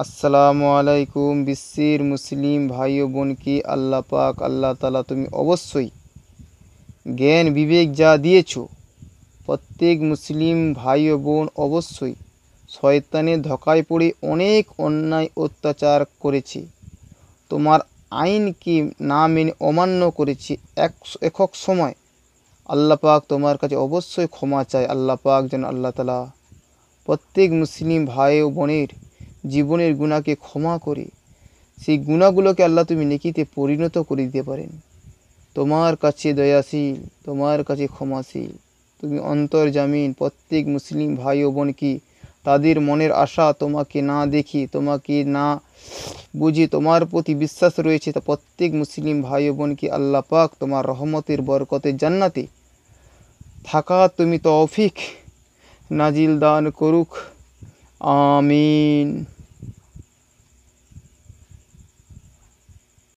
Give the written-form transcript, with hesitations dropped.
আসসালামু আলাইকুম বিশ্বের মুসলিম ভাই ও বোনকে আল্লাহ পাক আল্লাহ তাআলা তুমি অবশ্যই জ্ঞান বিবেক যা দিয়েছো, প্রত্যেক মুসলিম ভাই ও বোন অবশ্যই শয়তানের ধোঁকায় পড়ে অনেক অন্যায় অত্যাচার করেছে, তোমার আইনকে না মেনে অমান্য করেছে। একক সময় আল্লাহ পাক তোমার কাছে অবশ্যই ক্ষমা চায়। আল্লাহ পাক যেন আল্লাহ তাআলা প্রত্যেক মুসলিম ভাই ও বোনের জীবনের গুনাহকে ক্ষমা করে সেই গুনাহগুলোকে আল্লাহ তুমি নেকিতে পরিণত করে দিতে পারেন। তোমার কাছে দয়াশীল, তোমার কাছে ক্ষমাশীল, তুমি অন্তর্জামিন। প্রত্যেক মুসলিম ভাই ও বোনকে তাদের মনের আশা তোমাকে না দেখি, তোমাকে না বুঝি তোমার প্রতি বিশ্বাস রয়েছে, তা প্রত্যেক মুসলিম ভাই ও বোনকে আল্লাহ পাক তোমার রহমতের বরকতের জান্নাতে থাকা তুমি তৌফিক নাজিল দান করুক। আমিন।